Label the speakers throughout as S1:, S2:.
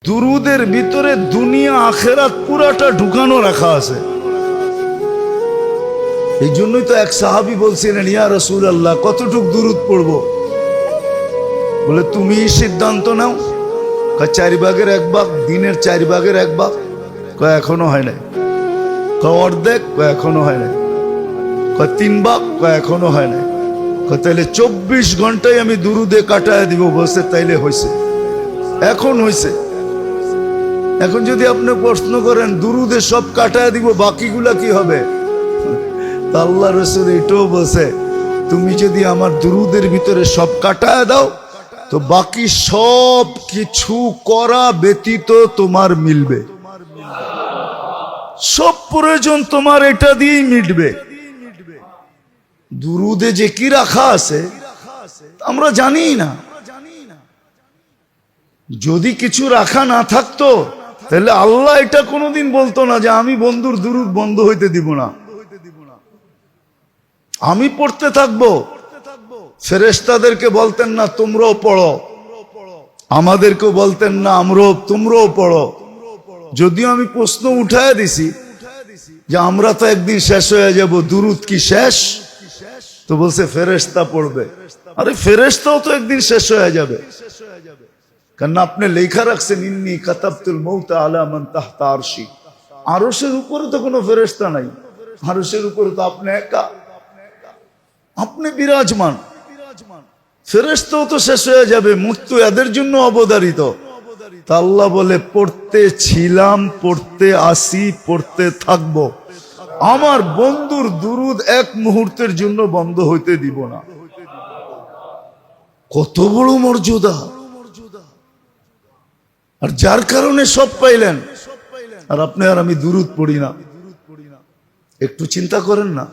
S1: দুরুদের ভিতরে দুনিয়া আখেরাত পুরাটা ঢুকানো রাখা আছে। এই জন্যই তো এক সাহাবী বলছিলেন, ইয়া রাসূলুল্লাহ কতটুক দুরুদ পড়বো? বলে তুমি সিদ্ধান্ত নাও। 4 ভাগের 1 ভাগ, দিনের 4 ভাগের 1 ভাগ। এখনো হয় নাই। অর্ধেক, এখনো হয় নাই। 3 ভাগ, এখনো হয় নাই। তাইলে 24 ঘন্টায় আমি দুরুদে কাটায় দিব। বলছে তাইলে হয়েছে, এখন হয়েছে। এখন যদি আপনি প্রশ্ন করেন দুরুদে সব কাটায় দিব, বাকিগুলা কি হবে? আল্লাহ রাসূল এটাও বলছে, তুমি যদি আমার দুরুদের ভিতরে সব কাটায় দাও তো বাকি সব কিছু করা ব্যতীত তোমার মিলবে। সব প্রয়োজন তোমার এটা দিয়েই মিটবে। দুরুদে যে কি রাখা আছে আমরা জানি না। যদি কিছু রাখা না থাকতো তাহলে আল্লাহ এটা কোনোদিন বলতো না যে আমি বন্ধুর দুরুদ বন্ধ হইতে দিব না, আমি পড়তে থাকবো। ফেরেশতাদেরকে বলতেন না তোমরাও পড়ো, আমাদেরকেও বলতেন না তোমরাও পড়ো। যদিও আমি প্রশ্ন উঠায় দিছি যে আমরা তো একদিন শেষ হয়ে যাব, দুরুদ কি শেষ? তো বলছে ফেরেশতা পড়বে। আরে ফেরেশতাও তো একদিন শেষ হয়ে যাবে, কারণ আপনি লেখা রাখছেন ইন্নী কাতাবতুল মাউতা আলা মান তাহতা আরশি। আরশের উপরে তো কোনো ফেরেশতা নাই, আরশের উপরে তো আপনি একা, আপনি বিরাজমান। ফেরেশতাও তো শেষ হয়ে যাবে, মৃত্যু এদের জন্য অবধারিত। তা আল্লাহ বলে পড়তে ছিলাম, পড়তে আসি, পড়তে থাকবো। আমার বন্ধুর দুরুদ এক মুহূর্তের জন্য বন্ধ হইতে দিব না। কত বড় মর্যাদা! আর যার কারণে সব পাইলেন, আর আপনি আর আমি দুরুদ পড়ি না। একটু চিন্তা করেন না,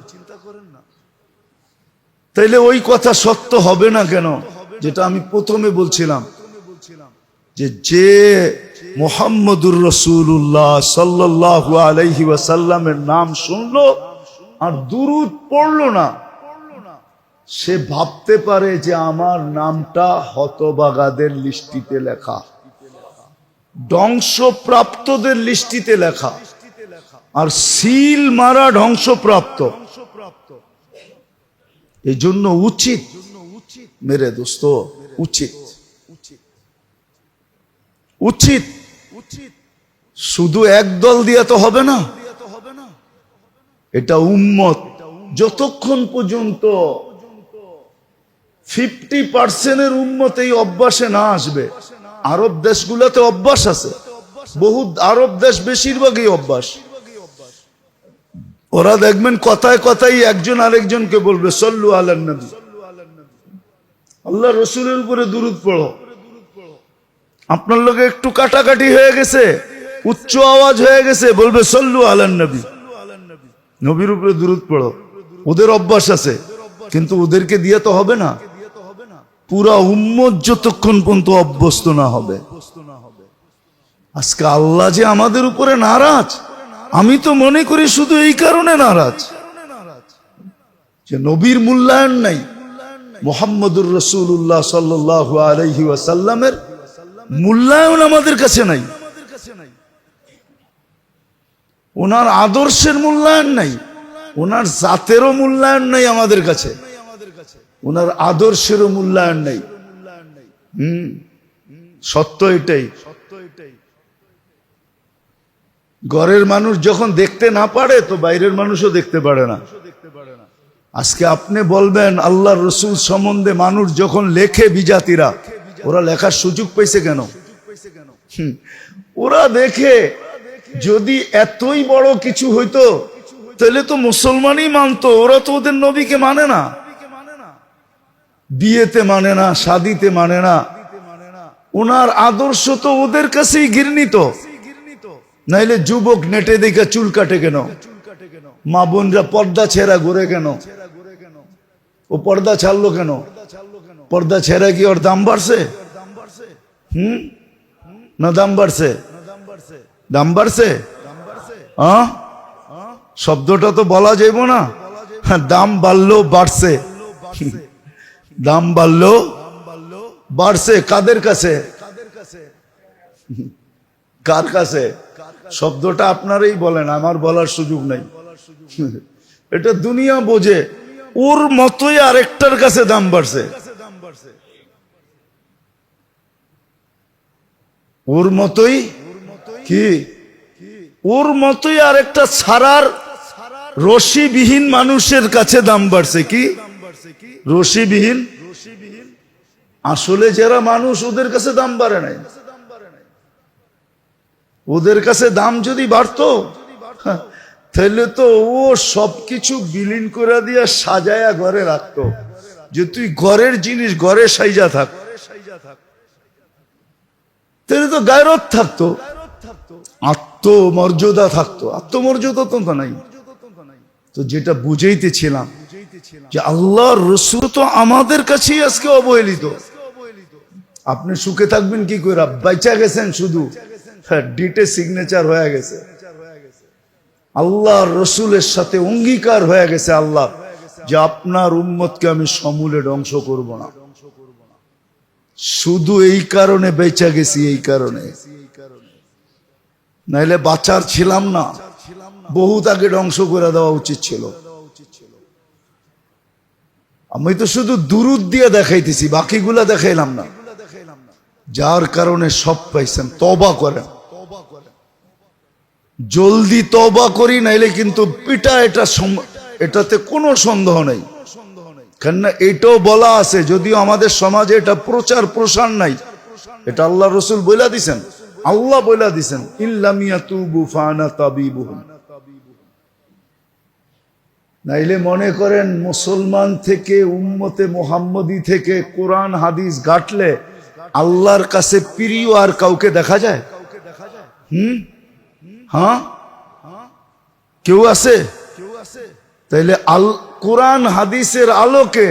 S1: তাইলে ওই কথা সত্য হবে না কেন যেটা আমি প্রথমে বলছিলাম, যে মুহাম্মদুর রাসূলুল্লাহ সাল্লাল্লাহু আলাইহি ওয়াসাল্লামের নাম শুনলো আর দুরুদ পড়লো না, সে ভাবতে পারে যে আমার নামটা হতভাগাদের লিস্টিতে লেখা, ধ্বংসপ্রাপ্তদের লিস্টিতে লেখা, আর সিল মারা ধ্বংসপ্রাপ্ত। এই জন্য উচিত মেরে দোস্ত, উচিত উচিত শুধু একদল দিয়া তো হবে না। এটা উম্মত যতক্ষণ পর্যন্ত 50% উম্মত এই অভ্যাসে না আসবে। আরব দেশগুলোতে অভ্যাস আছে, বহু আরব দেশ বেশিরভাগই অভ্যাস। ওরা দেখবেন কথায় কথায় একজন আরেকজনকে বলবে সল্লু আলান নবী, আল্লাহ রসুলের উপরে দুরুদ পড়ো। আপনার লোকে একটু কাটাকাটি হয়ে গেছে, উচ্চ আওয়াজ হয়ে গেছে, বলবে সল্লু আলান নবী, নবীর উপরে দুরুদ পড়ো। ওদের অভ্যাস আছে, কিন্তু ওদেরকে দিয়ে তো হবে না। পুরা উম্মত যতক্ষণ পর্যন্ত অভ্যস্ত না হবে। আজকে আল্লাহ যে আমাদের উপরে নারাজ, আমি তো মনে করি শুধু এই কারণে নারাজ যে নবীর মূল্যায়ন নাই, মুহাম্মদুর রাসূলুল্লাহ সাল্লাল্লাহু আলাইহি ওয়াসাল্লামের মূল্যায়ন আমাদের কাছে নাই, ওনার আদর্শের মূল্যায়ন নাই, ওনার জাতেরও মূল্যায়ন নাই আমাদের কাছে, ওনার আদর্শেরও মূল্যায়ন নাই। সত্য এটাই। ঘরের মানুষ যখন দেখতে না পারে তো বাইরের মানুষও দেখতে পারে না। আজকে আপনি বলবেন আল্লাহর রসুল সম্বন্ধে মানুষ যখন লেখে, বিজাতিরা, ওরা লেখার সুযোগ পাইছে কেন? ওরা দেখে যদি এতই বড় কিছু হইতো তাহলে তো মুসলমানই মানতো। ওরা তো ওদের নবীকে মানে না, বিয়েতে মানে না, শাদিতে মানে না। ওনার আদর্শ তো ওদের কাছেই ঘৃণিত। নাইলে যুবক নেটে দেখে চুল কাটে কেন? মা বোনরা পর্দা ছেঁড়া ঘুরে কেন? ও পর্দা ছাড়লো কেন? পর্দা ছেঁড়া কি ওর দাম বাড়ছে? না দাম বাড়ছে? দাম বাড়ছে? শব্দটা তো বলা যাইব না। দাম বাড়লো বাড়ছে, দাম বাড়লো বাড়ছে। কাদের কাছে? কার কাছে? শব্দটা আপনারাই বলেন, আমার বলার সুযোগ নাই। এটা দুনিয়া বোঝে, ওর মতোই আরেকটার কাছে দাম বাড়ছে, ওর মতোই কি, ওর মতোই আরেকটা ছাড়ার রশিবিহীন মানুষের কাছে দাম বাড়ছে। কি রশিবিহীন? আসলে যারা মানুষ, ওদের কাছে দাম বাড়ে নাই। ওদের কাছে দাম যদি বাড়তো, তাহলে তো ও সবকিছু বিলীন করে দিয়া সাজায়া ঘরে রাখতো, যে তুই ঘরের জিনিস ঘরে সাইজা থাক, তাহলে তো গায়রত থাকতো, আত্মমর্যাদা থাকতো। আত্মমর্যাদা তো নাই। তো যেটা বুঝাইতেছিলাম যে আল্লাহর রাসূল তো আমাদের কাছেই আজকে অবহেলিত। আপনি সুখে থাকবেন কি করে? বাইচা গেছেন শুধু, ডিটে সিগনেচার হয়ে গেছে, আল্লাহর রাসূলের সাথে অঙ্গীকার হয়ে গেছে আল্লাহ, যে আপনার উম্মতকে আমি সমূলে ধ্বংস করব না। শুধু এই কারণে বেঁচে গেছি, এই কারণে, নাইলে বাঁচার ছিলাম না, বহুত আগে ধ্বংস করে দেওয়া উচিত ছিল। আমি তো শুধু দুরুদ দিয়ে দেখাইতেছি, বাকিগুলা দেখাইলাম না। যার কারণে সব পাইছেন, তওবা করেন, জলদি তওবা করি, নাইলে কিন্তু পিটা, এটাতে কোনো সন্দেহ নেই। কেননা এটাও বলা আছে, যদিও আমাদের সমাজে এটা প্রচার প্রসার নাই, এটা আল্লাহ রাসূল বইলা দিছেন, আল্লাহ বইলা দিছেন, ইল্লাম ইয়াতুবু ফানা তাবিবুহুম। নাইলে মনে করেন মুসলমান থেকে, উম্মতে মুহাম্মদী থেকে কোরআন হাদিস ঘাটলে আল্লাহর কাছে প্রিয় আর কাউকে দেখা যায়? হ্যাঁ, কেউ আছে? তাইলে কোরআন হাদিসের আলোকে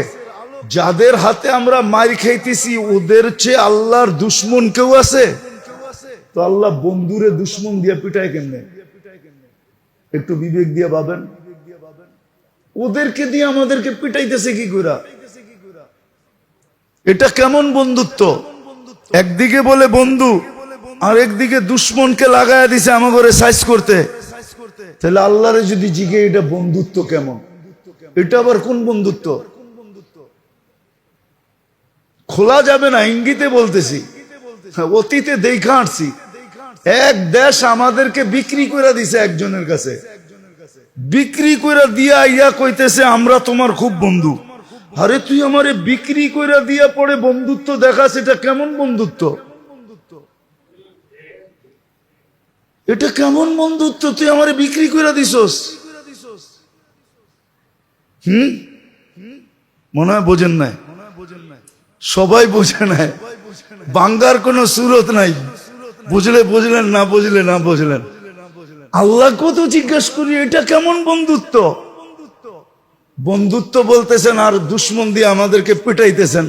S1: যাদের হাতে আমরা মার খাইতেছি, ওদের চেয়ে আল্লাহর দুশ্মন কেউ আছে? তো আল্লাহ বন্ধুরে দুশ্মন দিয়ে পিটায় কেমনে? একটু বিবেক দিয়ে ভাবেন। ওদেরকে দিয়ে আমাদেরকে পিটাইতেছে কি করে? এটা কেমন বন্ধুত্ব? একদিকে বলে বন্ধু, আর একদিকে দুশ্মনকে লাগায় দিছে আমাকে সাইজ করতে। তাহলে আল্লাহরে যদি জিগে এটা বন্ধুত্ব কেমন? এটা আবার কোন বন্ধুত্ব? খোলা যাবে না, ইঙ্গিতে বলতেছি, অতীতে দেখা আসছি। এক দেশ আমাদেরকে বিক্রি করে দিছে একজনের কাছে, বিক্রি করে দিয়া ইয়া কইতেছে আমরা তোমার খুব বন্ধু। আরে তুই আমারে বিক্রি করে দিয়া পরে বন্ধুত্ব দেখাস, এটা কেমন বন্ধুত্ব? এটা কেমন বন্ধুত্ব? তুই আমারে বিক্রি করে দিছস। মনে হয় বোঝেন নাই, সবাই বোঝে নাই, বাঙ্গার কোন সুরত নাই। বুঝলে বুঝলেন, না বুঝলে না বুঝলেন। আল্লাহ কত জিজ্ঞাসা করি এটা কেমন বন্ধুত্ব? বন্ধুত্ব বলতেছেন আর দুশ্মন দিয়ে আমাদেরকে পিটাইতেছেন।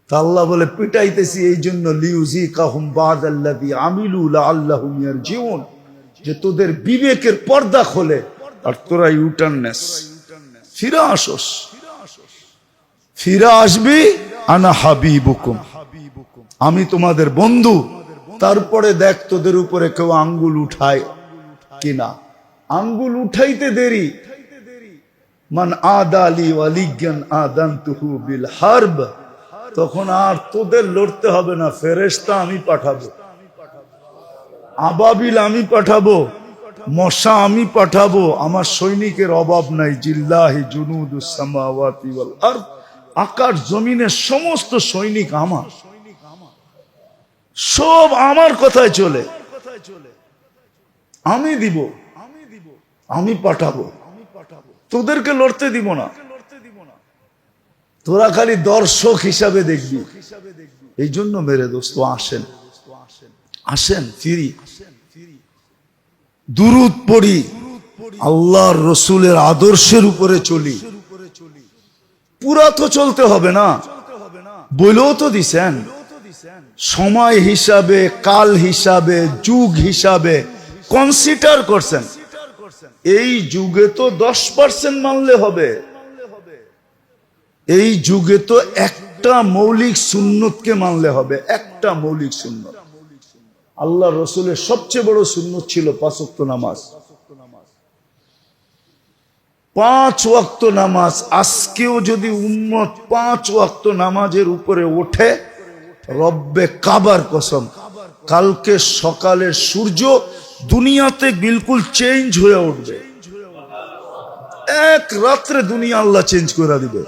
S1: তা আল্লাহ বলে পিটাইতেছি এই জন্য, লিউযিকাহুম বাদাল্লাযী আমিলু লাআল্লাহুম ইয়ারজিউন, যে তোদের বিবেকের পর্দা খোলে আর তোরা ইউটার্ন নেস, ফিরে আসস, ফিরে আসবি। আনা হাবিবুকুম, আমি তোমাদের বন্ধু। তারপরে দেখ তোদের উপরে কেউ আঙ্গুল উঠায় কিনা। আঙ্গুল উঠাইতে দেরি, মান আদালি ওয়ালিয়ান আদানতুহু বিল হারব, তখন আর তোদের লড়তে হবে না, ফেরেশতা আমি পাঠাবো, আবাবিল আমি পাঠাবো, মশা আমি পাঠাবো। আমার সৈনিকের অভাব নাই। জিল্লাহি জুনুদুস সামাওয়াতি ওয়াল আরদ, আকাশ জমিনের সমস্ত সৈনিক আমার, সব আমার কথায় চলে। আমি দিব, আমি পাঠাবো, তোদেরকে লড়তে দিব না। তোরা খালি দর্শক হিসাবে দেখবি। এই জন্য মেরে দোস্ত আসেন, আসেন ফিরি, দুরুদ পড়ি, আল্লাহর রসুলের আদর্শের উপরে চলি। পুরা তো চলতে হবে না, বলেও তো দিছেন সময় হিসাবে, কাল হিসাবে, যুগ হিসাবে কনসিডার করছেন। এই যুগে তো 10% মানলে হবে। এই যুগে তো একটা মৌলিক সুন্নতকে মানলে হবে, একটা মৌলিক সুন্নত। আল্লাহ রসুলের সবচেয়ে বড় সুন্নত ছিল 5 ওয়াক্ত নামাজ। 5 ওয়াক্ত নামাজ। আজকেও যদি উম্মত 5 ওয়াক্ত নামাজের উপরে ওঠে, রব্বে কাবার কসম, কালকে সকালের সূর্য দুনিয়াতে বিলকুল চেঞ্জ হয়ে উঠবে। এক রাত্রে দুনিয়া আল্লাহ চেঞ্জ করে দিবে।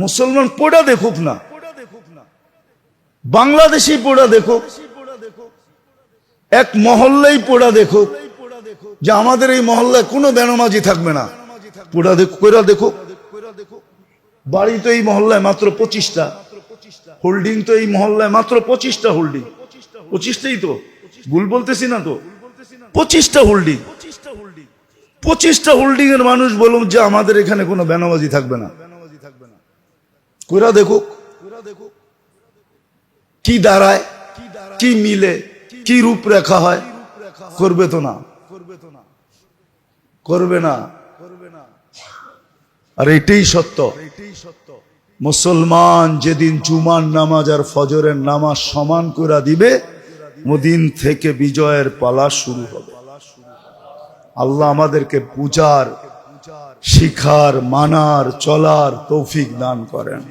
S1: মুসলমান পড়া দেখুক না, বাংলাদেশি পড়া দেখুক, এক মহল্লাই পড়া দেখুক যে আমাদের এই মহল্লায় কোনো বেনামাজি থাকবে না। পড়া দেখুক। বাড়ি তো এই মহল্লায় মাত্র 25টা, হোল্ডিং তো এই মহল্লায় মাত্র 25টা হোল্ডিং। 25টাই তো, ভুল বলতেছি না তো? 25টা হোল্ডিং। 25টা হোল্ডিং এর মানুষ বলুন যে আমাদের এখানে কোনো বেনামাজি থাকবে না। কইরা দেখুক কি দাঁড়ায়, কি মিলে, কি রূপরেখা হয়। করবে তো না, করবে না। আর এটাই সত্য। মুসলমান যেদিন জুমার নামাজ আর ফজরের নামাজ সমান করে দিবে, ওদিন থেকে বিজয়ের পালা শুরু হবে। আল্লাহ আমাদেরকে বুঝার, শিখার, মানার, চলার তৌফিক দান করেন।